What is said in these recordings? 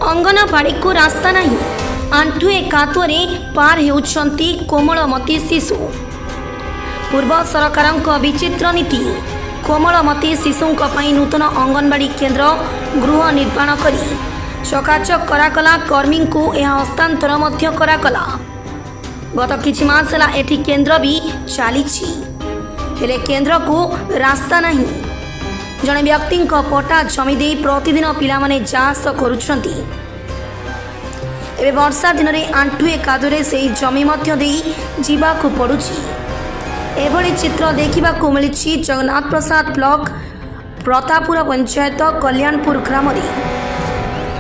अंगनवाड़ी को रास्ता नहीं, आंठुए कातुरे पार हेउछंती कोमलमती शिशु। पूर्व सरकारक विचित्र नीति, कोमलमती शिशुओं पई नूतन अंगनवाड़ी केन्द्र गृह निर्माण करी चकाचक कराकला। कर्मी को यह हस्तांतर मध्य कराकला। गत किछि मास ହେଲା एठी केन्द्र भी चली हेले केन्द्र को रास्ता नहीं। जड़े व्यक्ति पटा जमी दे प्रतिदिन पिला माने जास करुछंती। एबे वर्षा दिन में आंठुए कादुरे से जमी मध्य दे जीवाकु पड़ुछि। एभली चित्र देखा मिली जगन्नाथ प्रसाद ब्लॉक प्रतापुर पंचायत कल्याणपुर ग्राम।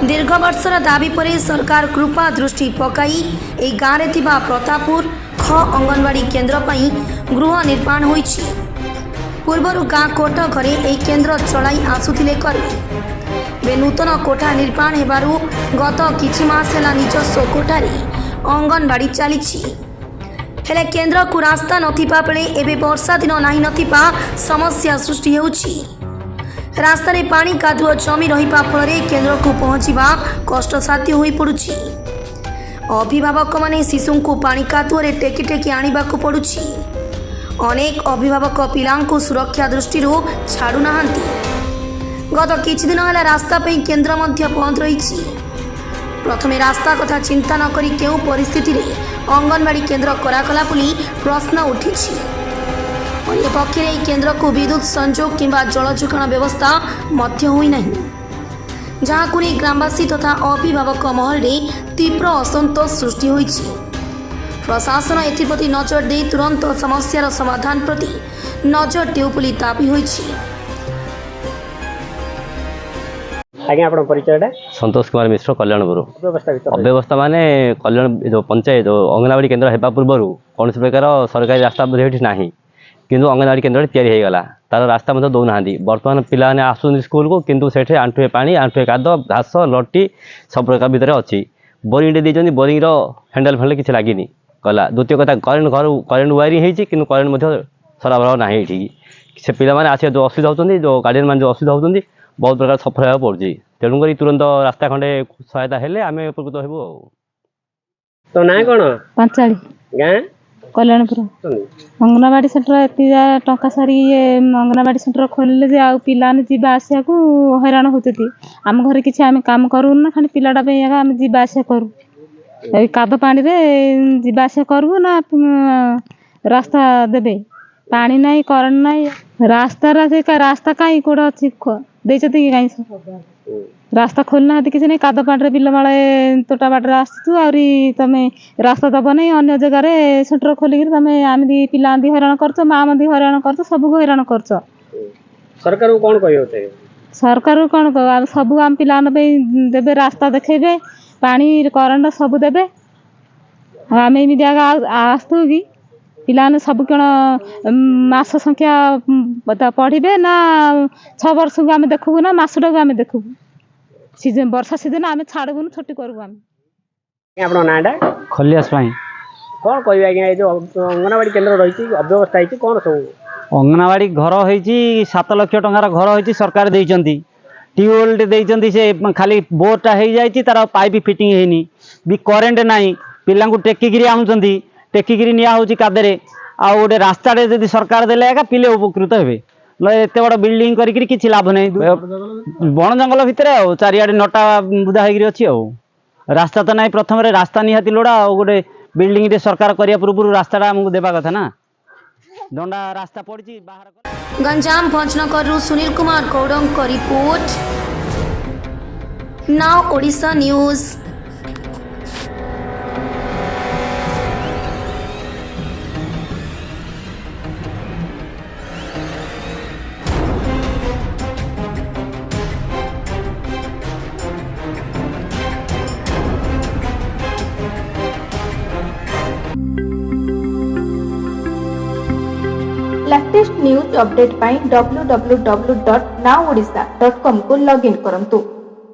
दीर्घ वर्षर दाबी पर सरकार कृपा दृष्टि पकाई ए गाँव में थिबा प्रतापुर ख अंगनवाड़ी केन्द्र पई गृह निर्माण होईछि। पूर्वर गाँ कोठ घरे ए केन्द्र चलाई आसुथिले कर्मी। बे नूतन कोठा निर्माण हेबारु गत किछि मास ହେଲା ନିଜସ୍ୱ कोठारे अंगनवाड़ी चलीछि। हेले केन्द्र को रास्ता नथिबा बेले एबे वर्षा दिन नाही नथिबा समस्या सृष्टि हेउछि। रास्ता रे पानी कादुଅ जमी रहिबा फଳରେ केन्द्र को पहुँचवा कष्टसाध्य होई पड़ुछि। अभिभावक माने शिशु को पानी कादुଅ रे टेकी टेकी आनिबाकु पड़ुछि। अनेक अभिभावक पिलांको सुरक्षा दृष्टि छाड़ू नाहांती। गत किछि दिन है रास्ता पे केन्द्र मध्य बंद रही। प्रथमे रास्ता कथा चिंता न करी केउ परिस्थिति रे अंगनवाड़ी केन्द्र कराकला बोली प्रश्न उठी। अन्य पक्षे यह केन्द्र को विद्युत संजोग किंबा जल जोगाण व्यवस्था मध्य हुई नहीं, जहाँ को ग्रामवासी तथा अभिभावक महल में तीव्र असंतोष सृष्टि होईछि। प्रशासन एप्रति नजर दे तुरंत समस्यार समाधान प्रति नजर देउ बोली दाबी होईछि। आज्ञा आपण परिचयटा? संतोष कुमार मिश्र, कल्याणपुर। अव्यवस्था माने कल्याण जो पंचायत अंगनवाड़ी केन्द्र हेबा पूर्वर कौन प्रकार सरकारी रास्ता बोधे ना, किंतु अंगनवाड़ी केन्द्र तैयारी हो गला, तार रास्ता मतलब दौना। बर्तमान पिला ने आसुन स्कूल को, किंतु सेठे आंठुए पानी, आंठुए काद, घास, लटी सब प्रकार भितर अच्छी। बोरिंग देते, बोरिंग हैंडल फैंडल किसी लगिनी गला। द्वितीय कथा करेन्ट घर करेन्ट वायरिंग होती, कि करेन्ट सरबराह ना ये से पिला माने आसिया जो असुविधा होती, जो गार्डियन मान जो असुविधा होती बहुत प्रकार सफर होगा पड़ी। तेणुक तुरंत रास्ता खंडे सहायता हेले आम उपकृत हेबू। तो ना कौन पांचाली गाँ कल्याणपुर अंगनवाड़ी सेंटर एति टंका सारी अंगनवाड़ी सेंटर खोलिले जे आउ पिलाने जीवा आसिया को हैरान होते। आम घर किसी आम काम करूँ ना, खाली पिलाटा पे आम जीवा आसिया करूँ। काद पानी रे जीवा आसिया करूँ ना, रास्ता देबे पानी नहीं करेन्ट नहीं। रास्ता कहीं कोड़ा अच्छी देते कि कहीं रास्ता खोलना किसी नहीं। काद पाटे बिल माड़े तोटा बाटे आसु आहरी तुम रास्ता दब नहीं। अन्य जगार सेंटर खोलिक तुम आम पिला हैरान कर, माँ हैरान कर, सबको हैरान कर। सरकार को कौन कह? सरकार को कौन कह? सब आम पिला देवे, रास्ता देखेबे, पानी करेन्ट सब देवे। आम एमती आसतु कि पिलाने सब कौन मास संख्या पढ़े ना 6 वर्ष को आम देखू ना मासटा को आम देखू। सीजन वर्षा सीजन आम छाड़बू छुट्टी करूँ। आपन नाटा खलियास पाई कौन कह? आज्ञा जो अंगनवाड़ी केन्द्र रही अव्यवस्था होती कौन सब? अंगनवाड़ी घर होती 7 लाख टंकार घर होती, सरकार देइचंती। ट्यूबवेल देइचंती, से खाली बोरटा हो जाए, तार पाइप फिटिंग होनी भी, करेन्ट नहीं। पिला टेकिकी आणुचंती, टेकिकी निया होची कादरे। आ गोटे रास्ता जब सरकार देले एका पिले उपकृत हे। एत बड़ बिल्डिंग करी किसी लाभ नहीं। बण जंगल भितर चारिआडे नटा बुदा होगी अच्छी। रास्ता तो नहीं, प्रथम रास्ता निहाती लोड़ा। गोटे बिल्डिंग सरकार करिया पूर्व रास्ता आमको देवा कथा ना, दंडा रास्ता पड़ी बाहर। गंजाम भंजनगर सुनील कुमार गौड़ को report, now Odisha news. Latest news update पाई www.nowodisha.com को लॉगिन करंतु।